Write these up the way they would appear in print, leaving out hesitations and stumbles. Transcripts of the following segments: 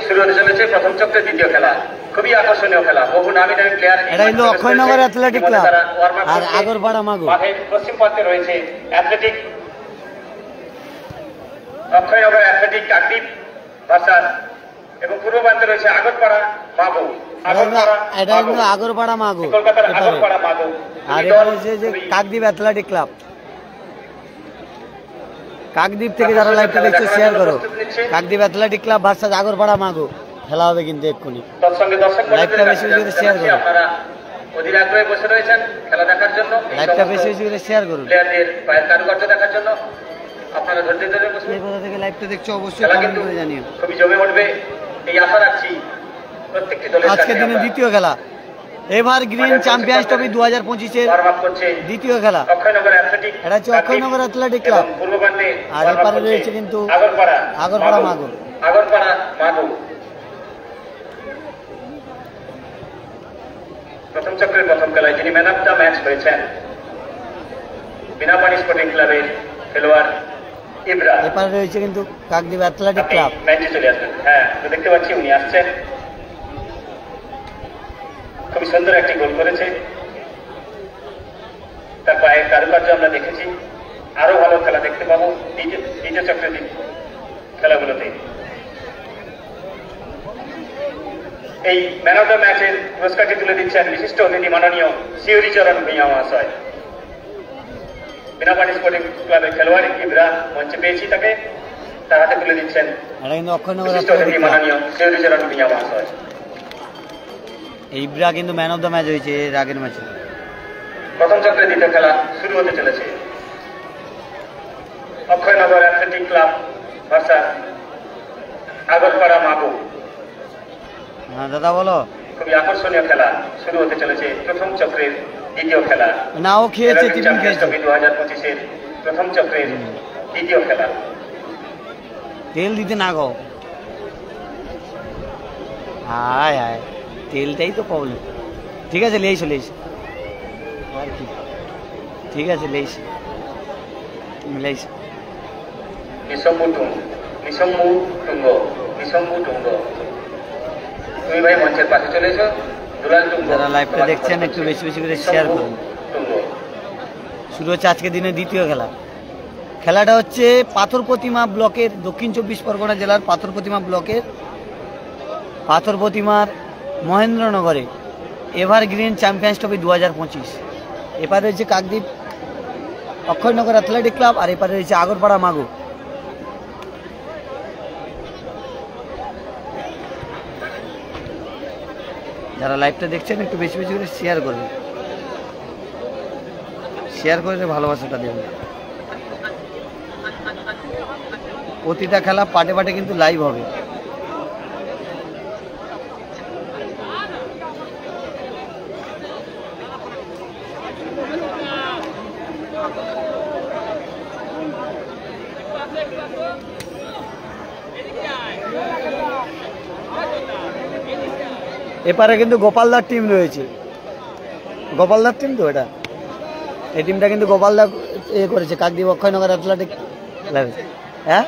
শুরু হতে চলেছে প্রথম চক্রের দ্বিতীয় খেলা। খুবই আকর্ষণীয় খেলা, বহু নামি দামি প্লেয়ার। এটা হলো অক্ষয়নগর অ্যাথলেটিক ক্লাব আর আগরপাড়া মাগো। মাঠের পশ্চিম প্রান্তে রয়েছে athletic Akshaynagar athletic Kakdwip versus এবং পূর্ব প্রান্তে রয়েছে আগরপাড়া মাগো। এটা কিন্তু আগরপাড়া মাগো, কলকাতার আগরপাড়া মাগো। আর এটা হচ্ছে যে কাকদ্বীপ অ্যাথলেটিক ক্লাব। কাকদ্বীপ থেকে যারা লাইভটা দেখছে শেয়ার করো। Kakdwip athletic club versus Agarpara মাগো খেলা হবে কিন্তু এক্ষুনি। তৎসঙ্গে দর্শক লাইভটা বেশি বেশি করে শেয়ার করুন। আপনারা অধীর আগ্রহে বসে রয়েছেন খেলা দেখার জন্য। লাইভটা বেশি বেশি করে শেয়ার করুন। প্লেয়ারদের পায়ের কারুকার্য দেখার জন্য আপনারা ধৈর্য ধরে বসুন। কোথা থেকে লাইভটা দেখছো অবশ্যই কমেন্ট করে জানিও। খুবই জমে উঠবে এই আশা রাখছি প্রত্যেকটি দলের। আজকের দিনে দ্বিতীয় খেলা এভারগ্রিন চ্যাম্পিয়ন্স ট্রফি 2025-এর দ্বিতীয় খেলা। এটা হচ্ছে অক্ষয়নগর অ্যাথলেটিক ক্লাব আর এপারে রয়েছে কিন্তু আগরপাড়া মাগো। প্রথম চক্রের প্রথম খেলায় যিনি ম্যান অফ দ্য ম্যাচ হয়েছেন বিনাপানি স্পোর্টিং ক্লাবের খেলোয়াড় ইব্রা। এপারে রয়েছে কিন্তু কাকদ্বীপ অ্যাথলেটিক ক্লাব। ম্যাচে চলে আসবেন। হ্যাঁ, দেখতে পাচ্ছি উনি আসছেন। খুবই সুন্দর একটি গোল করেছে, তার পায়ের কারুকার্য আমরা দেখেছি। আরো ভালো খেলা দেখতে পাবো দ্বিতীয় চক্রের খেলাগুলোতে। এই ম্যান অফ দ্য ম্যাচের পুরস্কারটি তুলে দিচ্ছেন বিশিষ্ট অতিথি মাননীয় শিউরি চরণ ভূঁইয়া মহাশয়। বিনাপানি স্পোর্টিং ক্লাবের খেলোয়াড় ইব্রা মঞ্চে পেয়েছি, তাকে তার হাতে তুলে দিচ্ছেন বিশিষ্ট অতিথি মাননীয় শিউরি চরণ ভূঁইয়া মহাশয়। ইব্রা কিন্তু ম্যান অফ দ্য ম্যাচ হয়েছে এর আগের ম্যাচে। প্রথম চক্রের দ্বিতীয় খেলা শুরু হতে চলেছে। Akshaynagar Athletic club versus Agarpara মাগো। হ্যাঁ দাদা বলো। খুবই আকর্ষণীয় খেলা শুরু হতে চলেছে প্রথম চক্রের দ্বিতীয় খেলা। নাও খেয়েছে টিফিন খেয়েছে। 2025-এর প্রথম চক্রের দ্বিতীয় খেলা। তেল দিতে না গো। হায় হায়, তেলটাই তো প্রবলেম। ঠিক আছে লেইস লেইস আর কি, ঠিক আছে লেইস লেইস। তুমি ভাই মঞ্চের পাশে চলে এসো। যারা লাইভটা দেখছেন একটু বেশি বেশি করে শেয়ার করুন। শুরু হচ্ছে আজকের দিনে দ্বিতীয় খেলা। খেলাটা হচ্ছে পাথর প্রতিমা ব্লকের, দক্ষিণ 24 পরগনা জেলার পাথর প্রতিমা ব্লকের পাথর প্রতিমার মহেন্দ্রনগরে এভারগ্রিন চ্যাম্পিয়ন্স ট্রফি 2025। এপারে রয়েছে কাকদ্বীপ অক্ষয়নগর অ্যাথলেটিক ক্লাব আর এপারে রয়েছে আগরপাড়া মাগো। যারা লাইভটা দেখছেন একটু বেশি বেশি করে শেয়ার করবেন। শেয়ার করে ভালোবাসাটা দেবেন। প্রতিটা খেলা পাটে পাটে কিন্তু লাইভ হবে। এপারে কিন্তু গোপালদার টিম রয়েছে। গোপালদার টিম তো এটা, এই টিমটা কিন্তু গোপালদা করেছে কাকদ্বীপ অক্ষয়নগর অ্যাথলেটিক ক্লাবে। হ্যাঁ,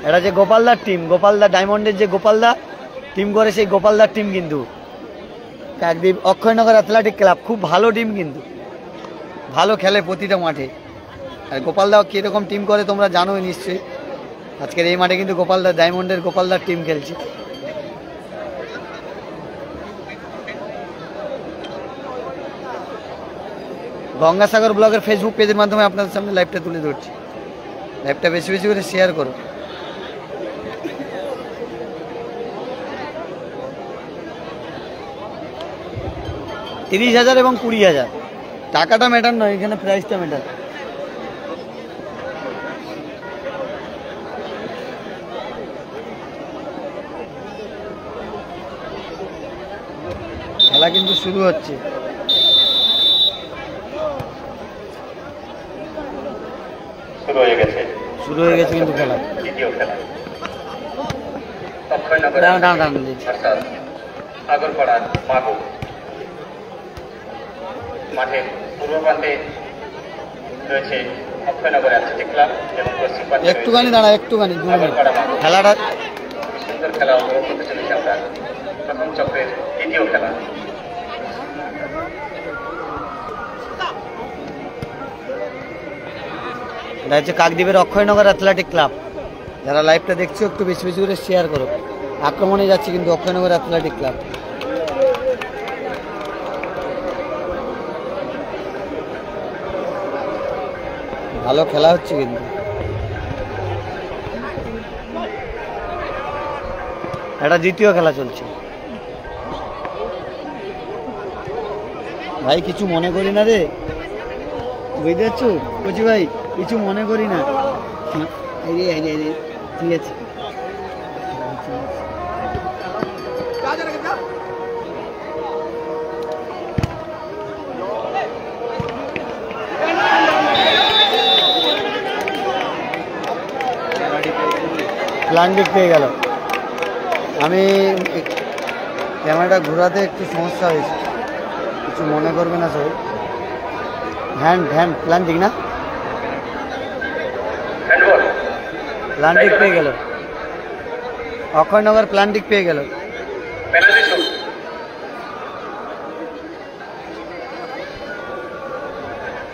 এটা যে গোপালদার টিম, গোপালদা ডায়মন্ডের যে গোপালদা টিম করে সেই গোপালদার টিম কিন্তু কাকদ্বীপ অক্ষয়নগর অ্যাথলেটিক ক্লাব। খুব ভালো টিম কিন্তু, ভালো খেলে প্রতিটা মাঠে। আর গোপালদা কীরকম টিম করে তোমরা জানোই নিশ্চয়ই। আজকের এই মাঠে কিন্তু গোপালদা ডায়মন্ডের গোপালদার টিম খেলছে। গঙ্গাসাগর ব্লগের ফেসবুক পেজের মাধ্যমে আপনাদের সামনে লাইভটা তুলে ধরছি। লাইভটা বেশি বেশি করে শেয়ার করো। $30,000 এবং 20,000 টাকাটা ম্যাটার নয়, এখানে প্রাইসটা ম্যাটার। খেলা কিন্তু শুরু হচ্ছে। শুরু হয়ে গেছে কিন্তু খেলা। দ্বিতীয় খেলা আগরপাড়া মাগো। মাঠের পূর্ব প্রান্তে রয়েছে অক্ষয়নগর অ্যাথলেটিক ক্লাব এবং পশ্চিম প্রান্তে একটুখানি দাঁড়া, একটুখানি খেলাটা খেলা উপভোগ করতে চলেছি আমরা। প্রথম চক্রের দ্বিতীয় খেলা। এটা হচ্ছে কাকদ্বীপের অক্ষয়নগর অ্যাথলেটিক ক্লাব। যারা লাইভটা দেখছো একটু বেশি বেশি করে শেয়ার করো। আক্রমণে যাচ্ছে কিন্তু অক্ষয়নগর অ্যাথলেটিক ক্লাব। ভালো খেলা হচ্ছে কিন্তু। এটা দ্বিতীয় খেলা চলছে। ভাই কিছু মনে করি না রে, বুঝতে পারছো কচি ভাই, কিছু মনে করি না। ঠিক আছে প্ল্যান্ডিক পেয়ে গেল। আমি ক্যামেরাটা ঘোরাতে একটু সমস্যা হয়েছে, কিছু মনে করবে না সবাই। হ্যান্ড প্ল্যান্টিক না, প্ল্যান্টিক পেয়ে গেল অক্ষয়নগর, প্ল্যান্টিক পেয়ে গেল।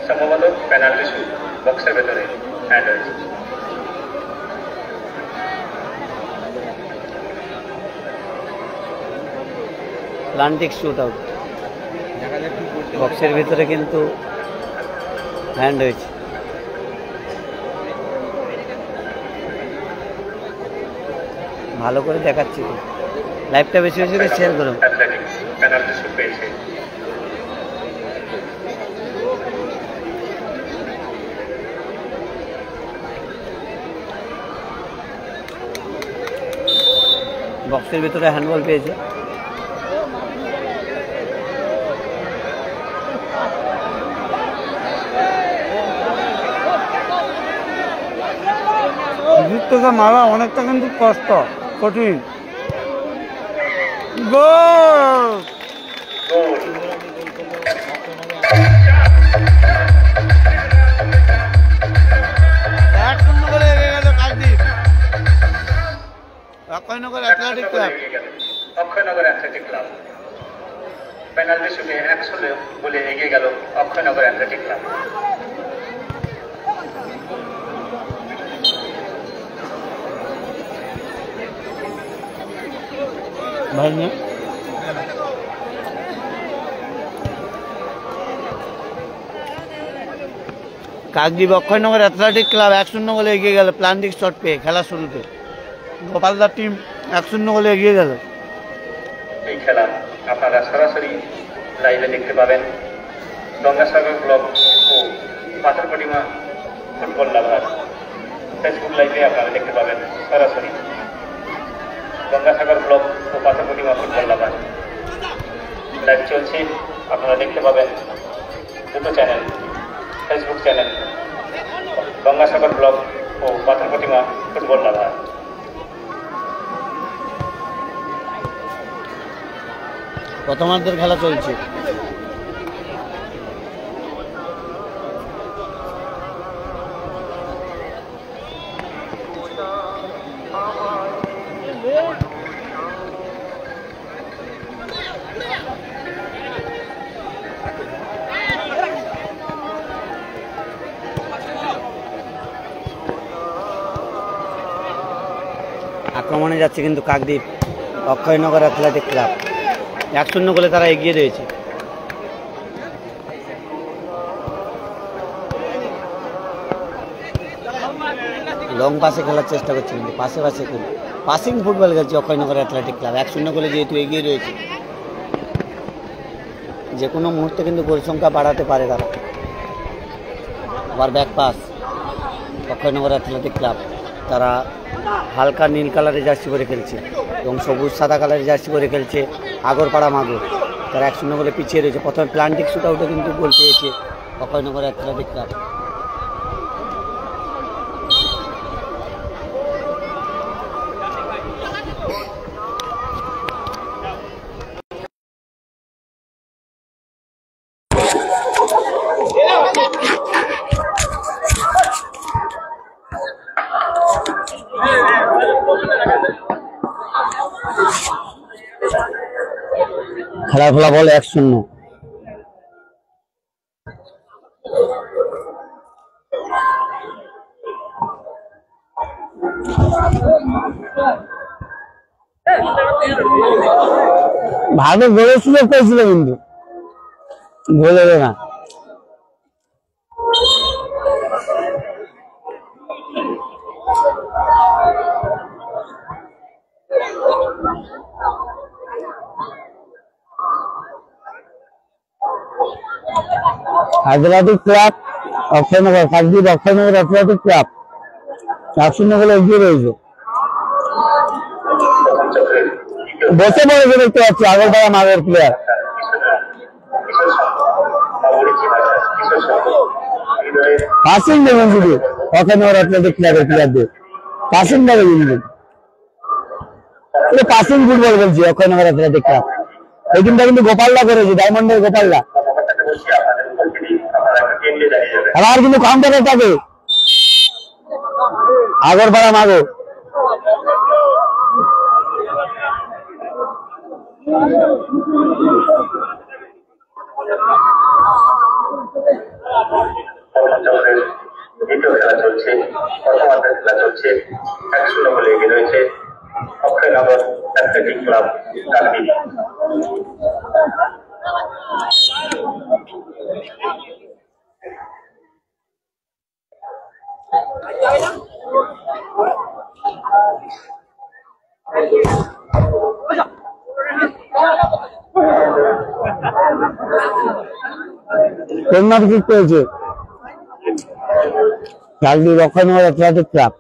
সম্ভবত পেনাল্টি শুট, বক্সের ভেতরে হ্যান্ড হয়েছে। প্ল্যান্টিক শুট আউট, বক্সের ভিতরে কিন্তু হ্যান্ড হয়েছে। ভালো করে দেখাচ্ছি তো, লাইভটা বেশি বেশি করে শেয়ার করো। পেনাল্টি শুট পেয়েছে। বক্সের ভিতরে হ্যান্ডবল পেয়েছে। থেকে মারা অনেকটা কিন্তু কষ্ট, কঠিন। Goal! Akshaynagar Athletic Club. Akshaynagar Athletic Club penalty শুটে 100 বলে এগিয়ে গেল Akshaynagar Athletic Club. Kakdwip Akshaynagar Athletic Club 1-0 গোলে এগিয়ে গেল প্ল্যান্টিক শট পেয়ে খেলা শুরুতে। গোপালদার টিম 1-0 গোলে এগিয়ে গেল। এই খেলা আপনারা সরাসরি লাইভে দেখতে পাবেন গঙ্গাসাগর ক্লাব ও পাথর প্রতিমা ফুটবল লাভার ফেসবুক লাইভে আপনারা দেখতে পাবেন সরাসরি গঙ্গাসাগর ক্লাব ও পাথর প্রতিমা ফুটবল লাভার লাইভ চলছে। আপনারা দেখতে পাবেন দুটো channel, Facebook channel Gangasagar blog ও পাথর প্রতিমা ফুটবল লাভার। প্রথমার্ধের খেলা চলছে। আক্রমণে যাচ্ছে কিন্তু কাকদ্বীপ অক্ষয়নগর অ্যাথলেটিক ক্লাব। 1-0 গোলে তারা এগিয়ে রয়েছে। লং পাসে খেলার চেষ্টা করছে কিন্তু পাশে কিন্তু পাসিং ফুটবল খেলছে অক্ষয়নগর অ্যাথলেটিক ক্লাব। 1-0 গোলে যেহেতু এগিয়ে রয়েছে, যে কোনো মুহূর্তে কিন্তু গোল সংখ্যা বাড়াতে পারে তারা। আবার back pass Akshaynagar Athletic club. তারা হালকা নীল কালারের জার্সি পরে খেলছে এবং সবুজ সাদা কালারের জার্সি পরে খেলছে আগরপাড়া মাগুর। তারা 1-0 গোলে পিছিয়ে রয়েছে। প্রথমে প্ল্যান্টিক শুট আউটে কিন্তু গোল পেয়েছে অক্ষয়নগর অ্যাথলেটিক ক্লাব। খেলার ফলাফল 1-0। ভালো গোলের সুযোগ পেয়েছিল কিন্তু গোল হলো না। Athletic Club Akshaynagar, Kakdwip Akshaynagar Athletic Club 1-0 গোলে এগিয়ে রয়েছে। বসে পড়েছে দেখতে পাচ্ছি আগরপাড়া মাগের প্লেয়ার। পাসিং দেবেন শুধু অক্ষয়নগর অ্যাথলেটিক ক্লাবের প্লেয়ারদের, পাসিং দেবে কিন্তু পাসিং ফুটবল বলছি অক্ষয়নগর অ্যাথলেটিক ক্লাব। এই টিমটা কিন্তু গোপালদা করেছে, ডায়মন্ডের গোপালদা। আবার কিন্তু কাউন্টার অ্যাটাকে আগরপাড়া মাগো। দ্বিতীয় খেলা চলছে, প্রথমার্ধের খেলা চলছে। 1-0 গোলে এগিয়ে রয়েছে Akshaynagar Athletic Club Kakdwip. Corner kick পেয়েছে কাকদ্বীপ অক্ষয়নগর অ্যাথলেটিক ক্লাব।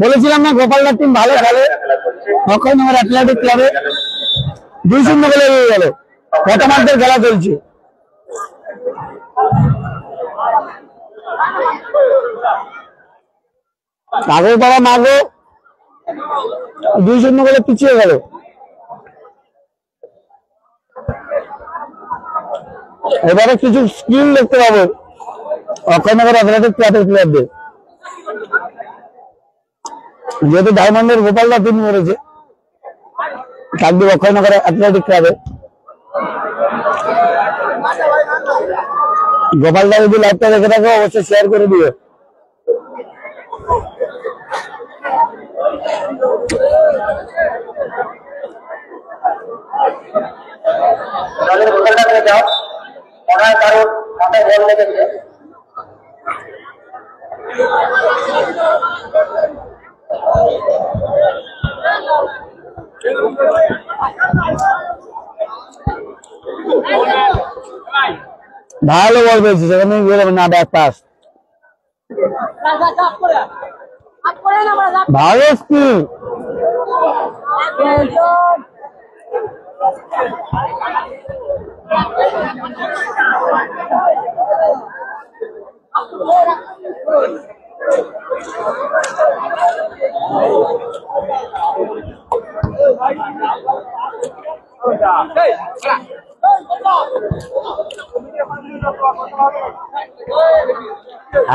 বলেছিলাম না গোপালদার টিম ভালো খেলে, অক্ষয়নগর অ্যাথলেটিক ক্লাবে 2-0 গোলে এগিয়ে গেল। প্রথমার্ধের খেলা চলছে। আগরপাড়া মাগো 2-0 গোলে পিছিয়ে গেল। এবারে কিছু স্কিল দেখতে পাবো অক্ষয়নগর অ্যাথলেটিক ক্লাবের প্লেয়ারদের, যেহেতু ডায়মন্ডের গোপালদা টিম করেছে কাকদ্বীপ অক্ষয়নগর অ্যাথলেটিক ক্লাবে। গোপালদা যদি লাইভটা দেখে থাকো অবশ্যই শেয়ার করে দিও। দলের গোলটা করে যাও, ওনার কারণ মাথায় বল লেগেছে। ভালো বল পেয়েছে, সেখানে না ব্যাক পাস, ভালো স্কিল।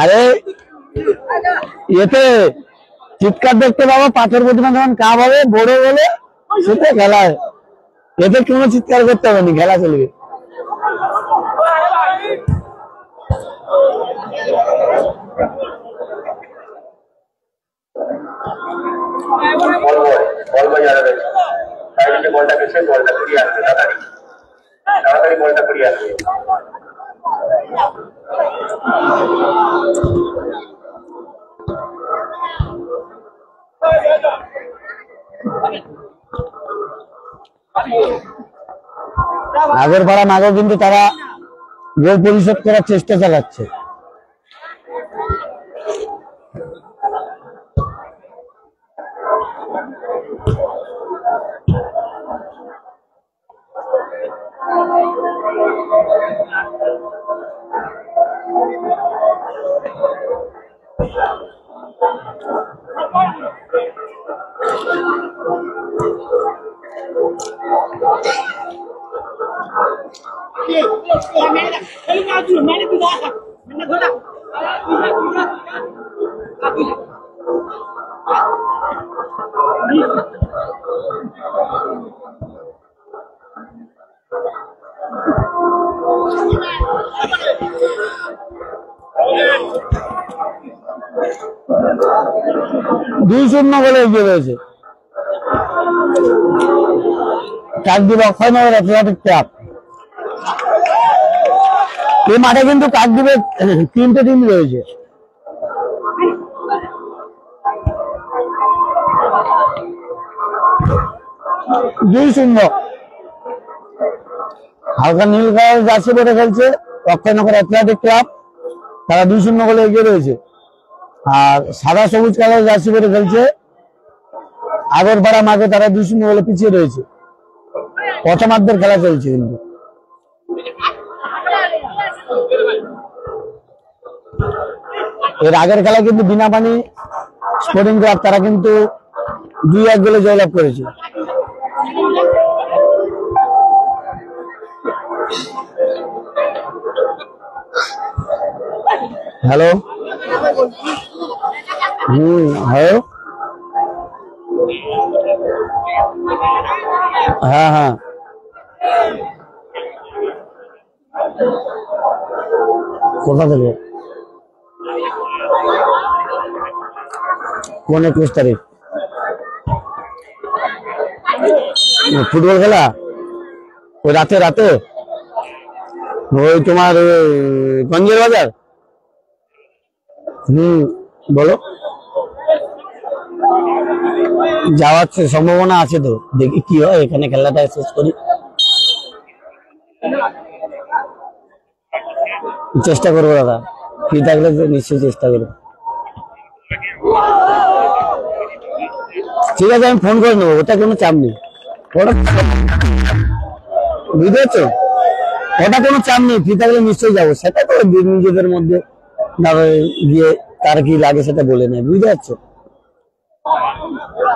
আরে এতে চিৎকার দেখতে পাবো, পাথর প্রতিমা যখন কাপ হবে বড় বলে সেটা খেলায়, এতে কোনো চিৎকার করতে হবে না, খেলা চলবে। বলটা পেছে, বলটা ফিরিয়ে আসবে, তাড়াতাড়ি বলটা ফিরিয়ে আসবে। আগরপাড়া মাগো কিন্তু তারা গোল পরিশোধ করার চেষ্টা চালাচ্ছে। 2-0 বলে এগিয়ে রয়েছে কাকদ্বীপ অক্ষয়নগর অ্যাথলেটিক ক্লাব। এই মাঠে কিন্তু কাকদ্বীপের 3টে টিম রয়েছে। হালকা নীল কালার জার্সি পরে খেলছে অক্ষয়নগর অ্যাথলেটিক ক্লাব, তারা 2-0 বলে এগিয়ে রয়েছে। আর সাদা সবুজ কালার জার্সি পরে খেলছে আগরপাড়া মাঠে, তারা 2-0 বলে পিছিয়ে রয়েছে। প্রথমার্ধের খেলা চলছে কিন্তু এর আগের খেলা কিন্তু বিনাপানি স্পোর্টিং ক্লাব তারা কিন্তু 2-1 গোলে জয়লাভ করেছে। হ্যালো, হ্যালো, হ্যাঁ হ্যাঁ, কোথা থেকে? কোন 21 তারিখ ফুটবল খেলা? ওই রাতে ওই তোমার গঞ্জের বাজার। বলো, যাওয়ার সম্ভাবনা আছে তো, দেখি কি হয়, এখানে খেলাটা শেষ করি, চেষ্টা করবো দাদা, ফ্রি থাকলে নিশ্চয়ই চেষ্টা করবো। ঠিক আছে, আমি ফোন করে নেবো, ওটা কোনো চাপ নেই, বুঝতে পারছো, ওটা কোনো চাপ নেই, ফ্রি থাকলে নিশ্চয়ই যাবো। সেটা তো নিজেদের মধ্যে গিয়ে তার কি লাগে সেটা বলে নেয়, বুঝতে পারছো।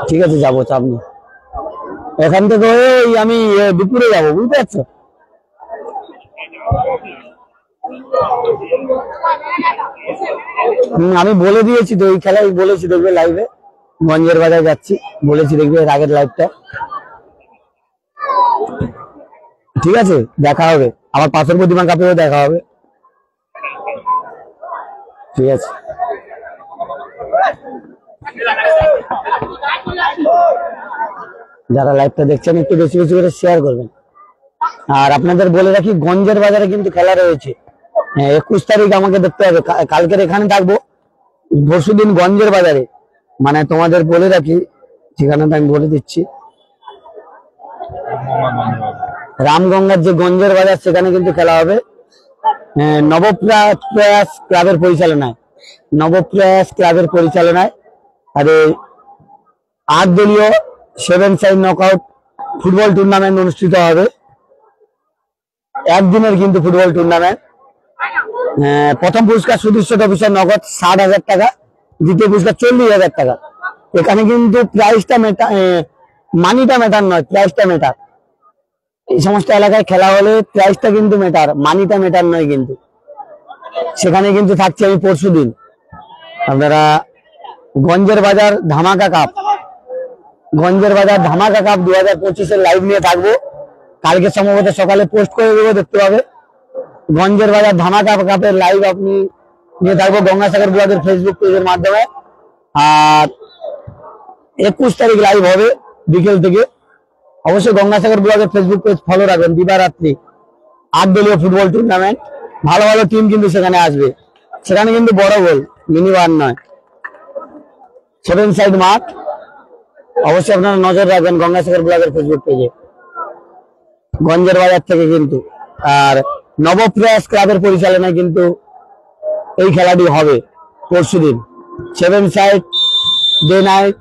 ঠিক আছে, যাবো, চাপ নেই। এখান থেকে ওই আমি দুপুরে যাবো, বুঝতে পারছো। আমি বলে দিয়েছি তো, ওই খেলায় বলেছি, দেখবে লাইভে গঞ্জের বাজার যাচ্ছি বলেছি, দেখবে এর আগের লাইভটা। ঠিক আছে, দেখা হবে, আমার পাথর প্রতিমা কাপেও দেখা হবে। ঠিক আছে, যারা লাইভটা দেখছেন একটু বেশি বেশি করে শেয়ার করবেন। আর আপনাদের বলে রাখি, গঞ্জের বাজারে কিন্তু খেলা রয়েছে 21 তারিখ, আমাকে দেখতে হবে। কালকের এখানে থাকবো, পরশুদিন গঞ্জের বাজারে, মানে তোমাদের বলে রাখি ঠিকানাটা আমি বলে দিচ্ছি, রামগঙ্গার যে গঞ্জের বাজার সেখানে কিন্তু খেলা হবে নবপ্রয়াস ক্লাবের পরিচালনায়। আর 8 দলীয় 7 সাইড নকআউট ফুটবল টুর্নামেন্ট অনুষ্ঠিত হবে, একদিনের কিন্তু ফুটবল টুর্নামেন্ট। প্রথম পুরস্কার সুদৃশ্য অফিসার নগদ 60,000 টাকা, দ্বিতীয় পুরস্কার 40,000 টাকা। এখানে কিন্তু প্রাইসটা মানিটা ম্যাটার নয়, প্রাইসটা ম্যাটার। এই সমস্ত এলাকায় খেলা হলে প্রাইসটা কিন্তু ম্যাটার, মানিটা ম্যাটার নয় কিন্তু। সেখানে কিন্তু থাকছে আমি পরশুদিন, আপনারা গঞ্জের বাজার ধামাকা কাপ 2025-এর লাইভ নিয়ে থাকবো। কালকে সম্ভবত সকালে পোস্ট করে দেবো, দেখতে পাবে। গঞ্জের বাজার ধামাকা কাপের লাইভ আপনি নিয়ে থাকবো গঙ্গাসাগর ব্লগের ফেসবুক পেজের মাধ্যমে। আর 21 তারিখ লাইভ হবে বিকেল থেকে। অবশ্যই গঙ্গাসাগর ব্লগের ফেসবুক পেজ ফলো রাখবেন। দিবারাত্রি 8 দলীয় ফুটবল টুর্নামেন্ট, ভালো ভালো টিম কিন্তু সেখানে আসবে। সেখানে কিন্তু বড় গোল, মিনি ওয়ান নয়, 7 সাইড মাঠ। অবশ্যই আপনারা নজর রাখবেন গঙ্গাসাগর ব্লগের ফেসবুক পেজে, গঞ্জের বাজার থেকে কিন্তু। আর নবপ্রয়াস ক্লাবের পরিচালনায় কিন্তু এই খেলাটি হবে পরশুদিন, 7 side day night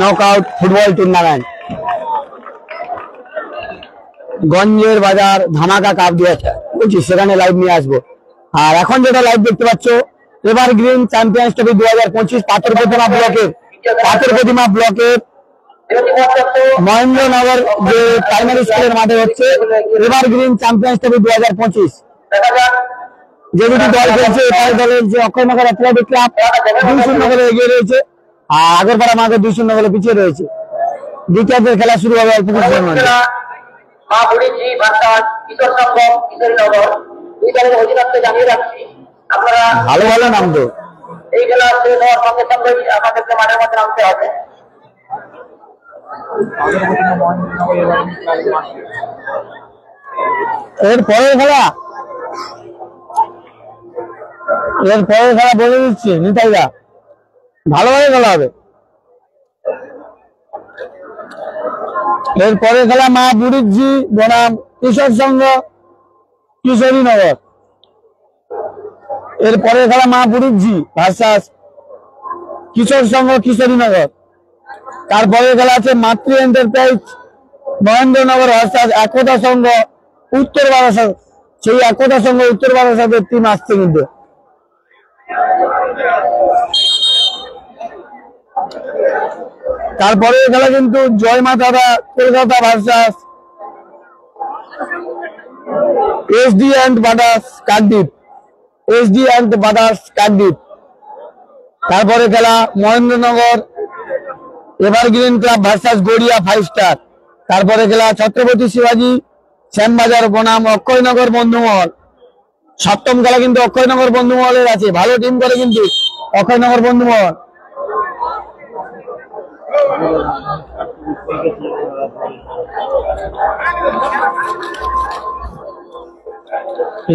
knockout football tournament, গঞ্জের বাজার ধামাকা কাপ 2025, সেখানে লাইভ নিয়ে আসবো। আর এখন যেটা লাইভ দেখতে পাচ্ছ, এভারগ্রিন চ্যাম্পিয়ন্স ট্রফি 2025 পাথর প্রতিমা ব্লকের মহেন্দ্রনগর যে প্রাইমারি স্কুলের মাঠে হচ্ছে এভারগ্রিন চ্যাম্পিয়ন্স ট্রফি 2025। যে দুটি দল খেলছে, এপার দলের যে অক্ষয়নগর অ্যাথলেটিক ক্লাব 2-0 গোলে এগিয়ে রয়েছে, আর আগরপাড়া মাকে 2-0 গোলে পিছিয়ে রয়েছে। দ্বিতীয়ার্ধের খেলা শুরু হবে অল্প কিছুক্ষণের মধ্যে। ভালো ভালো নাম তো। এই খেলা শেষ হওয়ার সঙ্গে সঙ্গেই আমাদেরকে মাঠের মধ্যে নামতে হবে। এর পরের খেলা বলে দিচ্ছি নিতাইদা, ভালোভাবে খেলা হবে। এর পরের খেলা মা বুড়িজি বনাম কিশোর সংঘ কিশোরীনগর। এর পরের খেলা মা বুড়িজি ভার্সাস কিশোর সংঘ কিশোরীনগর। তারপরে খেলা আছে মাতৃ এন্টারপ্রাইজ মহেন্দ্রনগর ভার্সাস একতা সংঘ উত্তর বারাসাত। সেই একতা সংঘ উত্তর বারাসাতের টিম আসছে কিন্তু। তারপরে খেলা কিন্তু Joy Ma Dada Kolkata versus SD and বাদাস কাকদ্বীপ। তারপরে খেলা Mahendranagar Evergreen Club versus Gariya 5 Star. তারপরে খেলা ছত্রপতি শিবাজি শ্যামবাজার বনাম অক্ষয়নগর বন্ধুমহল। সপ্তম খেলা কিন্তু অক্ষয়নগর বন্ধুমহলের আছে, ভালো টিম করে কিন্তু অক্ষয়নগর বন্ধুমহল।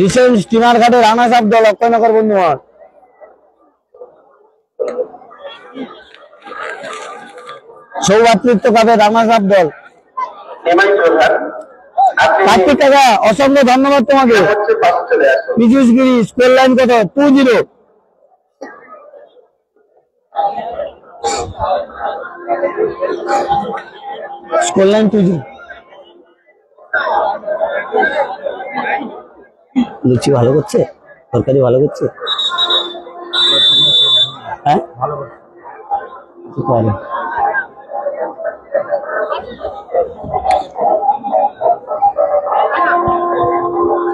রিসেন্ট স্টিমার ঘাটে রানার্স আপ দল অক্ষয়নগর বন্ধুমহল। সৌভাতৃত্ব কাপে রানার্স আপ দল। কার্তিক কাকা অসংখ্য ধন্যবাদ তোমাকে। পীযুষ গিরি স্কোর লাইন কত? 2-0। Score line 2-0। লুচি ভালো করছে, তরকারি ভালো করছে। হ্যাঁ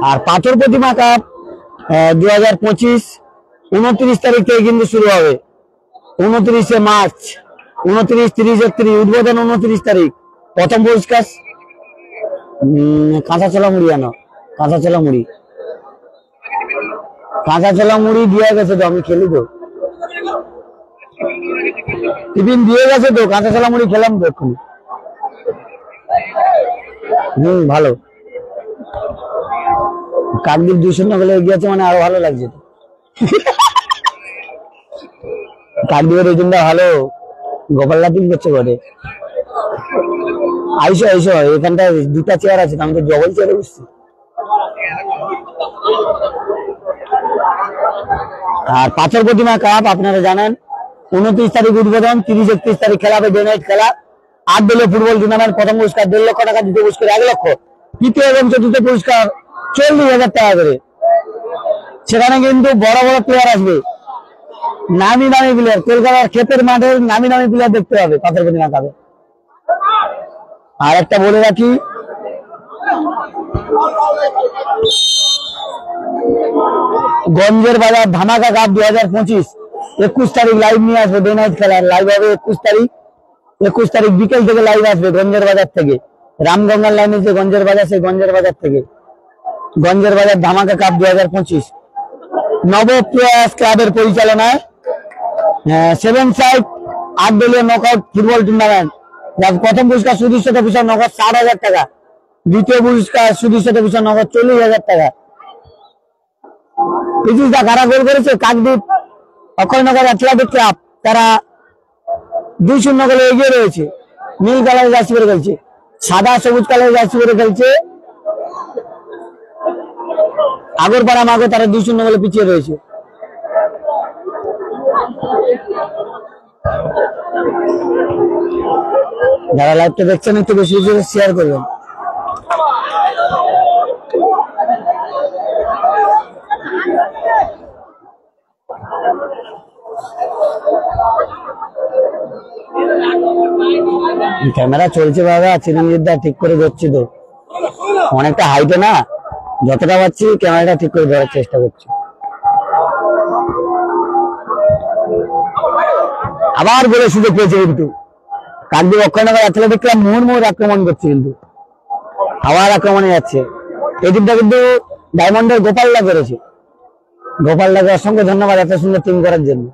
আর পাথর প্রতিমা কাপ 2025 29 তারিখ থেকে কিন্তু শুরু হবে। 29 মার্চ, 29, 30, 31 উদ্বোধন 29 তারিখ। প্রথম পুরস্কার কাঁচা ছোলা মুড়ি দিয়ে গেছে তো, আমি খেলি তো, টিফিন দিয়ে গেছে তো, কাঁচা ছোলা মুড়ি খেলাম তো এক্ষুনি। ভালো। কাকদ্বীপ 2-0 গোলে এগিয়ে আছে মানে আরো ভালো লাগছে তো। কাকদ্বীপের এই টিমটা ভালো, গোপালদা টিম করছে ঘরে। আইসো এখানটায় 2টা চেয়ার আছে, আমি তো ডবল চেয়ারে বসছি। আর পাথর প্রতিমা কাপ আপনারা জানেন 29 তারিখ উদ্বোধন, 30, 31 তারিখ খেলা হবে, ডে নাইট খেলা। 8 দলীয় ফুটবল টুর্নামেন্ট। প্রথম পুরস্কার 1.5 লক্ষ টাকা, দ্বিতীয় পুরস্কার 1 লক্ষ, তৃতীয় এবং চতুর্থ পুরস্কার 40,000 টাকা করে। সেখানে কিন্তু বড় বড় প্লেয়ার আসবে, নামি প্লেয়ার, কলকাতার ক্ষেতের মাঠের নামি প্লেয়ার দেখতে হবে পাথর প্রতিমা কাপে। আর একটা বলে রাখি, গঞ্জের বাজার ধামাকা কাপ 2025 21 তারিখ লাইভ নিয়ে আসবে, ডে নাইট খেলার লাইভ হবে 21 তারিখ বিকেল থেকে লাইভ আসবে গঞ্জের বাজার থেকে। রামগঙ্গার লাইনে যে গঞ্জের বাজার, সেই গঞ্জের বাজার থেকে গঞ্জের বাজার ধামাকা কাপ 2025 নবপ্রয়াস ক্লাবের পরিচালনায় 7 সাইড 8 দলীয় নকআউট ফুটবল টুর্নামেন্ট। যার প্রথম পুরস্কার সুদৃশ্য ট্রফি নগদ 60,000 টাকা, দ্বিতীয় পুরস্কার সুদৃশ্য ট্রফি নগদ 40,000 টাকা। পীযুষদা কারা গোল করেছে? কাকদ্বীপ অক্ষয়নগর অ্যাথলেটিক ক্লাব, তারা 2-0 গোলে এগিয়ে রয়েছে। নীল কালারের জার্সি পরে খেলছে, সাদা সবুজ কালারের জার্সি পরে খেলছে আগরপাড়া মাকে, তারা 2-0 গোলে পিছিয়ে রয়েছে। যারা লাইভটা দেখছেন একটু বেশি বেশি শেয়ার করবেন। ক্যামেরা চলছে বাবা, চিরঞ্জিত দা ঠিক করে ধরছি তো, অনেকটা হাইটে না, যতটা পাচ্ছি ক্যামেরাটা ঠিক করে ধরার চেষ্টা করছি। আবার বলে সুযোগ পেয়েছে কিন্তু কাকদ্বীপ অক্ষয়নগর অ্যাথলেটিক ক্লাব মুহুর্মুহুর আক্রমণ করছে, কিন্তু আবার আক্রমণে যাচ্ছে। এই টিমটা কিন্তু ডায়মন্ডের গোপালদা করেছে। গোপালদাকে অসংখ্য ধন্যবাদ এত সুন্দর টিম করার জন্য।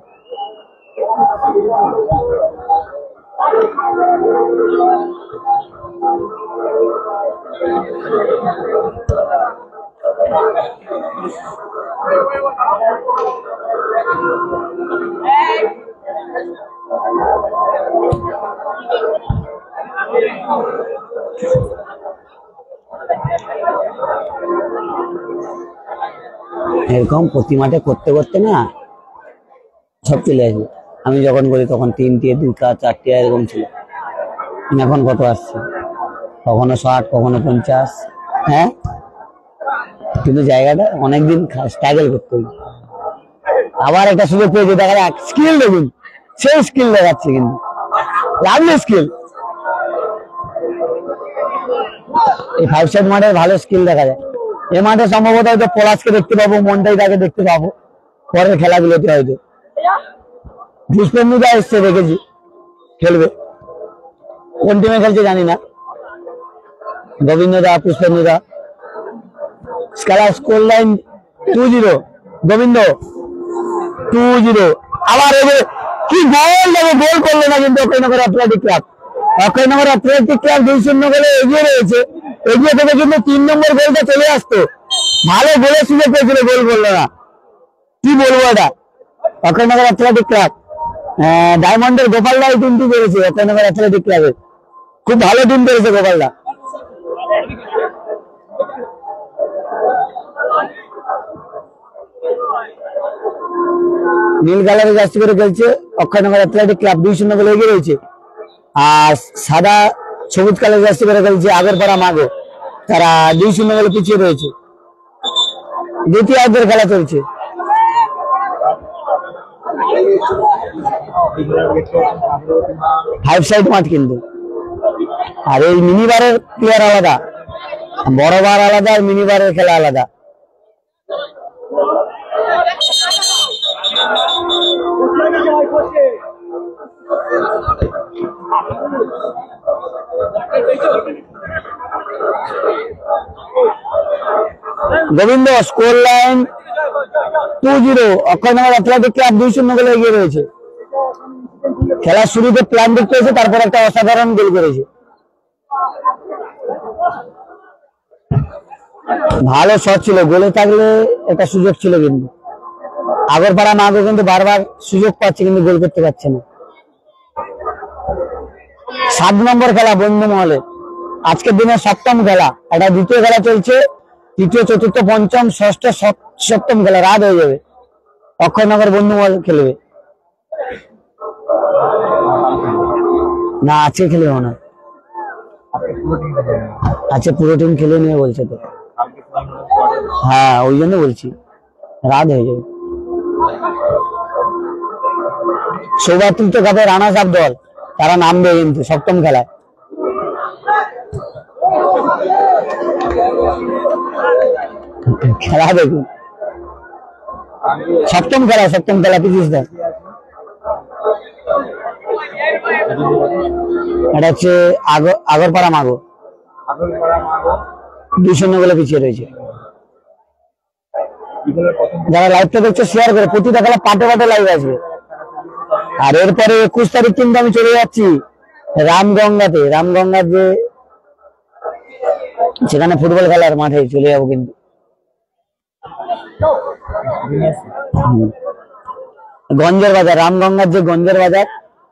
এরকম প্রতি মাঠে করতে করতে না সব চলে আসবে। আমি যখন করি তখন 3টে 2টা 4টে এরকম ছিল, এখন কত আসছে, কখনো 60 কখনো 50। হ্যাঁ, কিন্তু জায়গাটা অনেকদিন স্ট্রাগল করতে হবে। আবার একটা সুযোগ পেয়েছে, দেখা যাক স্কিল দেখুন, সেই স্কিল দেখাচ্ছে কিন্তু লাভলি স্কিল। এই 5 সাইড মাঠে ভালো স্কিল দেখা যায়। এই মাঠে সম্ভবত হয়তো পলাশকে দেখতে পাবো, মন্টাইদাকে দেখতে পাবো পরের খেলাগুলোতে। হয়তো পুষ্পেন্দুদা এসছে, দেখেছি খেলবে, কোন টিমে খেলছে জানি না। গোবিন্দদা, পুষ্পেন্দুদা। খেলা স্কোর লাইন 2-0, গোবিন্দ 2-0। আবার কি গোল দেবে, গোল করলো না কিন্তু Akshaynagar Athletic Club. Akshaynagar Athletic Club 2-0 গোলে এগিয়ে রয়েছে। এগিয়ে থেকে কিন্তু 3 নম্বর গোলটা চলে আসতো, ভালো গোলের সুযোগ পেয়েছিল, গোল করলো না। কি বলবো, এটা অক্ষয়নগর অ্যাথলেটিক ক্লাব ডায়মন্ডের গোপালদা এই টিমটি করেছে। অক্ষয়নগর অ্যাথলেটিক ক্লাবের খুব ভালো টিম করেছে গোপালদা। নীল কালারের জার্সি করে খেলছে অক্ষয়নগর অ্যাথলেটিক ক্লাব, 2-0 গোলে এগিয়ে রয়েছে। আর সাদা সবুজ কালার জার্সি করে খেলছে আগরপাড়া মাগো, তারা 2-0 গোলে পিছিয়ে রয়েছে। দ্বিতীয়ার্ধের খেলা চলছে। ফাইভ সাইড মাঠ কিন্তু, আর এই মিনিবারের প্লেয়ার আলাদা, বড় বার আলাদা আর মিনিবারের খেলা আলাদা। Gobinda score line 2-0, Akshaynagar Athletic Club 2-0 গোলে এগিয়ে রয়েছে। খেলার শুরুতে প্ল্যান দেখতে হয়েছে, তারপর একটা অসাধারণ গোল করেছে। ভালো শট ছিল, গোলে থাকলে একটা সুযোগ ছিল, কিন্তু আগরপাড়া মাগো কিন্তু বারবার সুযোগ পাচ্ছে কিন্তু গোল করতে পারছে না। 7 নম্বর খেলা বন্ধু মহলে, আজকের দিনের 7ম খেলা। এটা দ্বিতীয় খেলা চলছে, তৃতীয় চতুর্থ পঞ্চম ষষ্ঠ 7ম খেলা, রাত হয়ে যাবে। অক্ষয়নগর বন্ধু মহল খেলবে না, আজকে খেলে না, আজকে পুরো টিম খেলে নিয়ে বলছে তো। হ্যাঁ, ওই জন্য বলছি রাত হয়ে যাবে। সৌভাতৃত্ব কাপে রানার্স আপ দল তারা নামবে কিন্তু 7ম খেলায়। খেলা দেখুন, 7ম খেলা পিছিস দা। এটা হচ্ছে আগরপাড়া মাগো 2-0 গোলে পিছিয়ে রয়েছে। যারা লাইভটা দেখছে শেয়ার করে, প্রতিটা খেলা পাটে পাটে লাইভ আসবে। আর এরপরে 21 তারিখ কিন্তু আমি চলে যাচ্ছি রামগঙ্গাতে, রামগঙ্গার যে সেখানে ফুটবল খেলার মাঠে চলে যাবো কিন্তু। গঞ্জের বাজার, রামগঙ্গার যে গঞ্জের বাজার,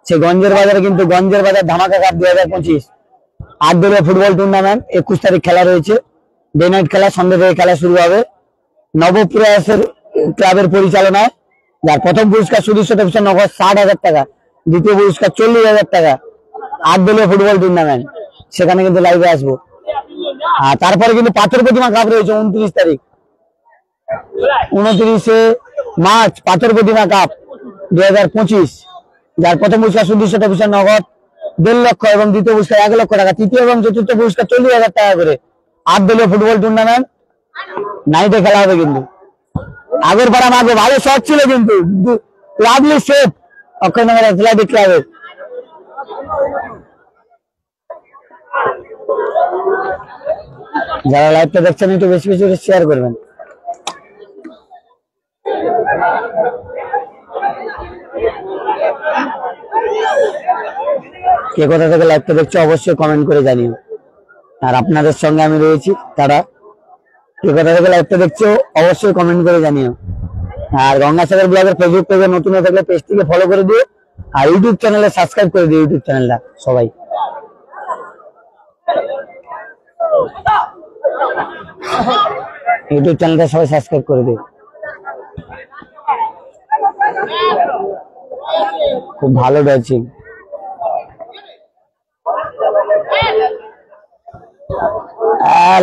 সেই গঞ্জের বাজারে কিন্তু গঞ্জের বাজার ধামাকা কাপ 2025 8 দলীয় ফুটবল টুর্নামেন্ট 21 তারিখ খেলা রয়েছে। ডে নাইট খেলা, সন্ধ্যে থেকে খেলা শুরু হবে। নবপ্রয়াসের ক্লাবের পরিচালনায়, যার প্রথম পুরস্কার সুদৃশ্য টেলিভিশন নগদ 60,000 টাকা, দ্বিতীয় পুরস্কার 40,000 টাকা। 8 দলীয় ফুটবল টুর্নামেন্ট, সেখানে কিন্তু লাইভে আসবো। আর তারপরে কিন্তু পাথর প্রতিমা কাপ রয়েছে 29 তারিখ, 29শে মার্চ পাথর প্রতিমা কাপ 2025, যার প্রথম পুরস্কার সুদৃশ্য টেলিভিশন নগদ 1.5 লক্ষ এবং দ্বিতীয় পুরস্কার 1 লক্ষ টাকা, তৃতীয় এবং চতুর্থ পুরস্কার 40,000 টাকা করে। 8 দলীয় ফুটবল টুর্নামেন্ট নাইটে খেলা হবে কিন্তু। আগরপাড়া মাগো ভালো শট ছিল কিন্তু, লাভলি সেভ অক্ষয়নগর অ্যাথলেটিক ক্লাবের। যারা লাইভটা দেখছেন একটু বেশি বেশি করে শেয়ার করবেন। কে কোথা থেকে লাইভটা দেখছো অবশ্যই কমেন্ট করে জানিও। আর আপনাদের সঙ্গে আমি রয়েছি, তারা কে কোথা থেকে লাইভটা দেখছো অবশ্যই কমেন্ট করে জানিও। আর গঙ্গাসাগর ব্লগের ফেসবুক পেজে নতুন হয়ে থাকলে পেজটিকে ফলো করে দিও, আর ইউটিউব চ্যানেলে সাবস্ক্রাইব করে দিও। ইউটিউব চ্যানেলটা সবাই সবাই সাবস্ক্রাইব করে দিও। খুব ভালো ব্যাচিং।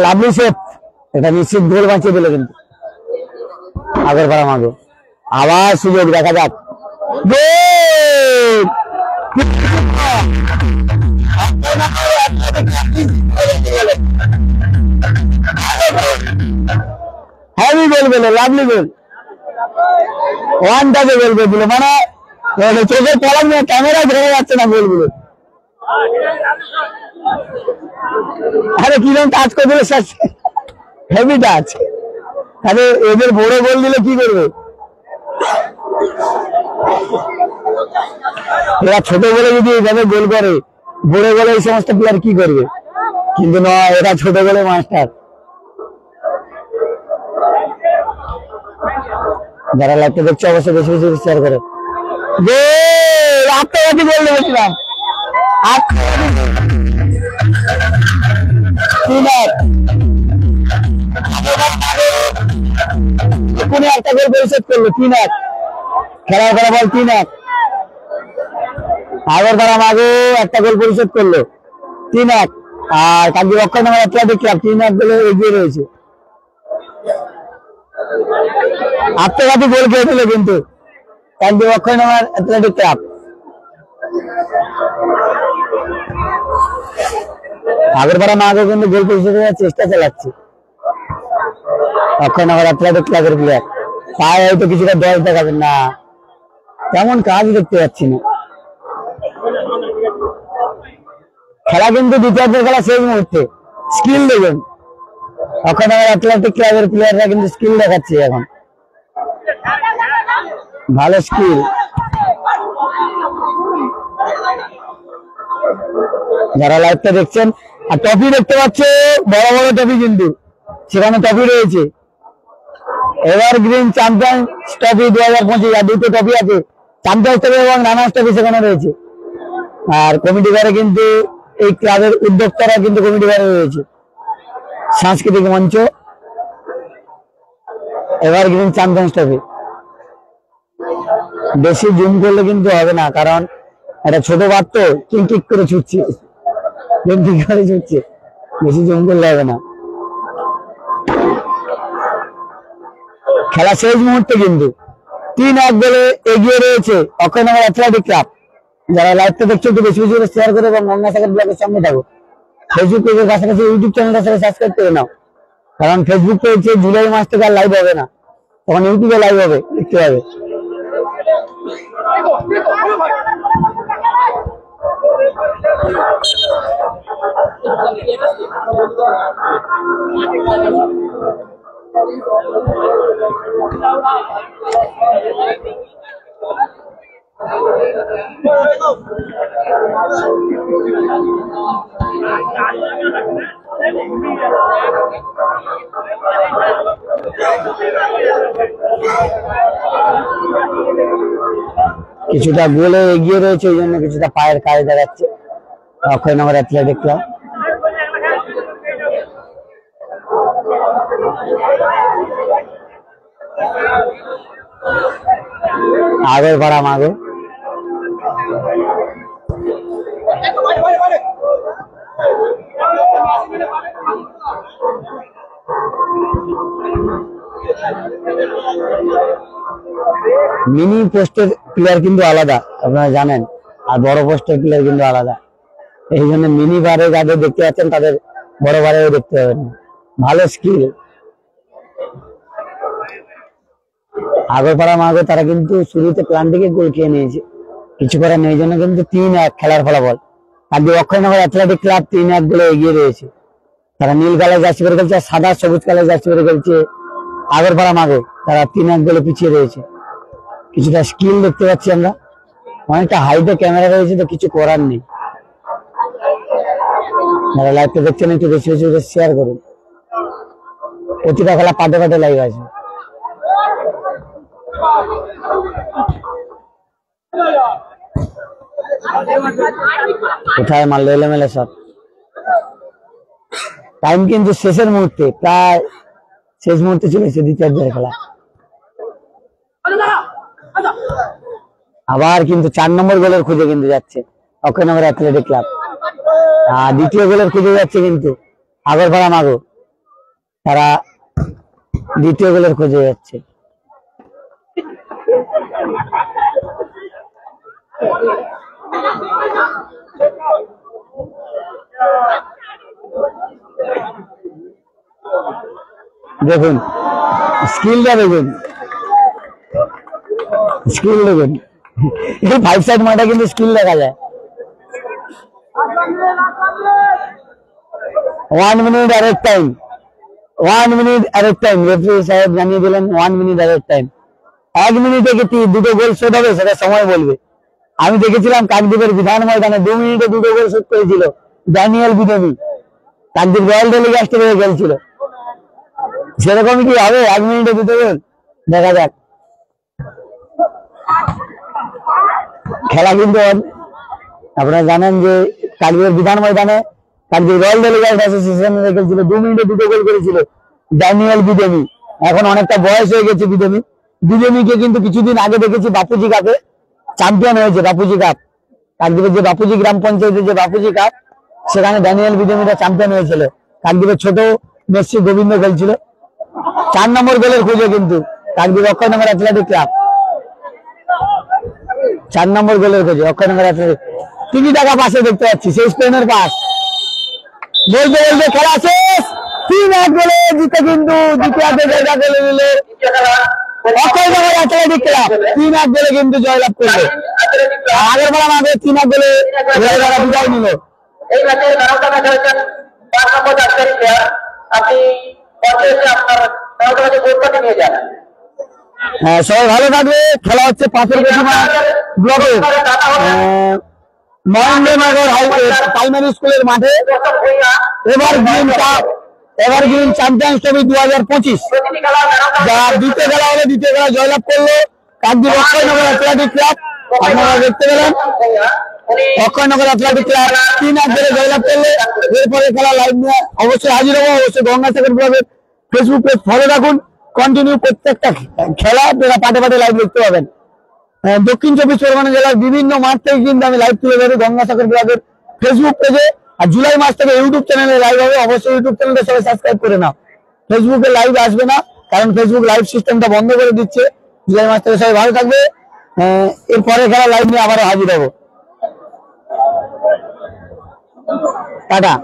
লাভলি সেভ, এটা নিশ্চিত গোল বাঁচিয়ে দিল কিন্তু আগরপাড়া মাগো। আবার সুযোগ, দেখা যাক। হেভি গোল পেল, লাভলি গোল। 1 টাচে গোল পেয়েছিল, মানে চোখের পলক নিয়ে ক্যামেরায় ধরে যাচ্ছে না গোলগুলো। আরে কিরকম টাচ করে দিল, হেভি টাচ। আরে এদের বড় গোল দিলে কি করবে? এরা ছোট বলে যদি এইভাবে গোল করে, বড় বলে এই সমস্ত প্লেয়ার কি করবে? কিন্তু নয়, এরা ছোট বলে মাস্টার। যারা লাইভটা দেখছে অবশ্যই বেশি বেশি শেয়ার করে। আত্মঘাতী গোল দেখেছিলাম, একটা গোল পরিশোধ করলো 3-1। খেলার ফলাফল 3-1। আগরপাড়া মাগো একটা গোল পরিশোধ করলো 3-1। আর কালকে অক্ষয়নগর অ্যাথলেটিক ক্লাব 3-1 গোলে এগিয়ে রয়েছে। আত্মঘাতী গোল খেয়ে দিল কিন্তু কালকে অক্ষয়নগর অ্যাথলেটিক ক্লাব। আগরপাড়া মাগো কিন্তু গোল পরিশোধের চেষ্টা চালাচ্ছে অক্ষয়নগর অ্যাথলেটিক ক্লাবের প্লেয়ার। পায়ে হয়তো কিছুটা দশ দেখাবেন না, তেমন কাজ দেখতে পাচ্ছি না। খেলা কিন্তু দ্বিতীয়ার্ধের খেলা শেষ মুহূর্তে। স্কিল দেখবেন, অক্ষয়নগর অ্যাথলেটিক ক্লাবের প্লেয়াররা কিন্তু স্কিল দেখাচ্ছে এখন, ভালো স্কিল। যারা লাইভটা দেখছেন, আর ট্রফি দেখতে পাচ্ছে, বড় বড় ট্রফি কিন্তু সেখানে ট্রফি রয়েছে। এভারগ্রিন চ্যাম্পিয়ন্স ট্রফি 2025, আর দুটো ট্রফি আছে, চ্যাম্পিয়ন্স ট্রফি এবং রানার্স ট্রফি সেখানে রয়েছে। আর কমিটি ঘরে কিন্তু এই ক্লাবের উদ্যোক্তারা কিন্তু কমিটি ঘরে রয়েছে। সাংস্কৃতিক মঞ্চ, এভারগ্রিন চ্যাম্পিয়ন্স ট্রফি। বেশি জুম করলে কিন্তু হবে না, কারণ এটা ছোট বার তো, টিক করে ছুটছে, বেশি জুম করলে হবে না। খেলা শেষ মুহূর্তে কিন্তু 3-1 গোলে এগিয়ে রয়েছে অক্ষয়নগর অ্যাথলেটিক ক্লাব। যারা লাইভটা দেখছো একটু বেশি বেশি করে শেয়ার করে এবং গঙ্গাসাগর ব্লগের সঙ্গে থাকো। ফেসবুক পেজের কাছাকাছি ইউটিউব চ্যানেলটা সাবস্ক্রাইব করে নাও, কারণ ফেসবুক পেজে জুলাই মাস থেকে আর লাইভ হবে না, তখন ইউটিউবে লাইভ হবে, দেখতে হবে। কিছুটা গোলে এগিয়ে রয়েছে, ওই জন্য কিছুটা পায়ের কাজ দেখাচ্ছে অক্ষয়নগর অ্যাথলেটিক ক্লাব। আগরপাড়া মাগো মিনি পোস্টের প্লেয়ার কিন্তু আলাদা, আপনারা জানেন, আর বড় পোস্টের প্লেয়ার কিন্তু আলাদা। এই জন্য মিনি বারে যাদের দেখতে পাচ্ছেন তাদের বড় বারেও দেখতে পাবেন, ভালো স্কিল। আগরপাড়া মাগো তারা কিন্তু শুরুতে প্ল্যান থেকে গোল খেয়ে নিয়েছে, কিছু করার নেই, জন্য কিন্তু 3-1 খেলার ফলাফল। আর অক্ষয়নগর অ্যাথলেটিক ক্লাব 3-1 গোলে এগিয়ে রয়েছে। তারা নীল কালার জার্সি পরে খেলছে, সাদা সবুজ কালার জার্সি পরে খেলছে আগরপাড়া মাগো, তারা 3-1 গোলে পিছিয়ে রয়েছে। কিছুটা স্কিল দেখতে পাচ্ছি আমরা, অনেকটা হাইটে ক্যামেরা রয়েছে, তো কিছু করার নেই। যারা লাইভটা দেখছেন একটু বেশি বেশি করে শেয়ার করুন, প্রতিটা খেলা পাটে পাটে লাইভ আছে। কোথায় মারলো এলোমেলো সব। টাইম কিন্তু শেষের মুহূর্তে, প্রায় শেষ মুহূর্তে চলেছে দ্বিতীয়ার্ধের খেলা। আবার কিন্তু 4 নম্বর গোলের খুঁজে কিন্তু যাচ্ছে অক্ষয়নগর অ্যাথলেটিক ক্লাব, আর দ্বিতীয় গোলের খুঁজে যাচ্ছে কিন্তু আগরপাড়া মাগো, তারা দ্বিতীয় গোলের খুঁজে যাচ্ছে। দেখুন স্কিলটা, দেখুন স্কিল, দেখুন এই 5 সাইড মাঠে কিন্তু স্কিল দেখা যায়। 1 minute arrest time, 1 minute arrest time, referee সাহেব জানিয়ে দিলেন 1 মিনিট অ্যারেস্ট টাইম। 1 মিনিটে কি 2টো গোল শোধ হবে সেটা সময় বলবে। আমি দেখেছিলাম কাকদ্বীপের বিধান ময়দানে 2 মিনিটে 2টো গোল শোধ করেছিল ড্যানিয়েল বিদেবী, কাকদ্বীপ রয়্যাল টেলিকাস্টে খেলছিল। সেরকমই কি হবে 1 মিনিটে 2টো গোল? দেখা যাক। খেলা কিন্তু আপনারা জানেন যে কাকদ্বীপের বিধান ময়দানে কাকদ্বীপ রয়্যাল টেলিকাস্ট অ্যাসোসিয়েশন খেলছিল, 2 মিনিটে 2টো গোল করেছিল ড্যানিয়েল বিদেবী। এখন অনেকটা বয়স হয়ে গেছে বিদেবীকে কিন্তু কিছুদিন আগে দেখেছি বাপুজি কাপে চ্যাম্পিয়ন হয়েছে। বাপুজি কাপ, কাকদ্বীপের যে বাপুজি গ্রাম পঞ্চায়েতের যে বাপুজি কাপ, সেখানে ড্যানিয়েল বিদেবীরা চ্যাম্পিয়ন হয়েছিল। কাকদ্বীপের ছোট মেসি গোবিন্দ খেলছিল। 4 নম্বর গোলের খুঁজে কিন্তু কাকদ্বীপ অক্ষয়নগর অ্যাথলেটিক ক্লাব, 4 নম্বর গোলের খুঁজে অক্ষয়নগর অ্যাথলেটিক। 3 টাকা পাশে দেখতে পাচ্ছি, সেই স্পেনের পাস। বলতে বলতে খেলা শেষ, 3-1 গোলে জিতে কিন্তু দ্বিতীয়ার্ধে জায়গা করে নিল অক্ষয়নগর অ্যাথলেটিক ক্লাব। 3-1 গোলে কিন্তু জয়লাভ করলো আগরপাড়া মাঠে, 3-1 গোলে বিদায় নিল। এই ম্যাচের ম্যান অফ দ্য ম্যাচ হয়েছেন 5 নম্বর জার্সি প্লেয়ার। আপনি পঞ্চায়েতে আপনার ম্যান অফ দ্য ম্যাচের গোলটা নিয়ে যান। হ্যাঁ, সবাই ভালো থাকবে। খেলা হচ্ছে পাথরঘাটা ব্লকে মহেন্দ্রনগর প্রাইমারি স্কুলের মাঠে এভারগ্রিন চ্যাম্পিয়ন্স ট্রফি 2025। যারা দ্বিতীয় খেলা হলে দ্বিতীয় খেলা জয়লাভ করলো কাকদ্বীপ অক্ষয়নগর অ্যাথলেটিক ক্লাব। আপনারা দেখতে পেলেন অক্ষয়নগর অ্যাথলেটিক ক্লাব 3-1 গোলে জয়লাভ করলে। এরপরে খেলা লাইভ নিয়ে অবশ্যই হাজির হবো। অবশ্যই গঙ্গাসাগর ব্লগের ফেসবুক পেজ ফলো রাখুন, কন্টিনিউ প্রত্যেকটা খেলা আপনারা পাটে পাটে লাইভ দেখতে পাবেন। দক্ষিণ 24 পরগনা জেলার বিভিন্ন মাঠ থেকে কিন্তু আমি লাইভ তুলে ধরি গঙ্গাসাগর ব্লগের ফেসবুক পেজে। আর জুলাই মাস থেকে ইউটিউব চ্যানেলে লাইভ হবে, অবশ্যই ইউটিউব চ্যানেলটা সবাই সাবস্ক্রাইব করে নাও। ফেসবুকে লাইভ আসবে না, কারণ ফেসবুক লাইভ সিস্টেমটা বন্ধ করে দিচ্ছে। জুলাই মাস থেকে সবাই ভালো থাকবে। এরপরে খেলা লাইভ নিয়ে আবারও হাজির হবো। টাটা।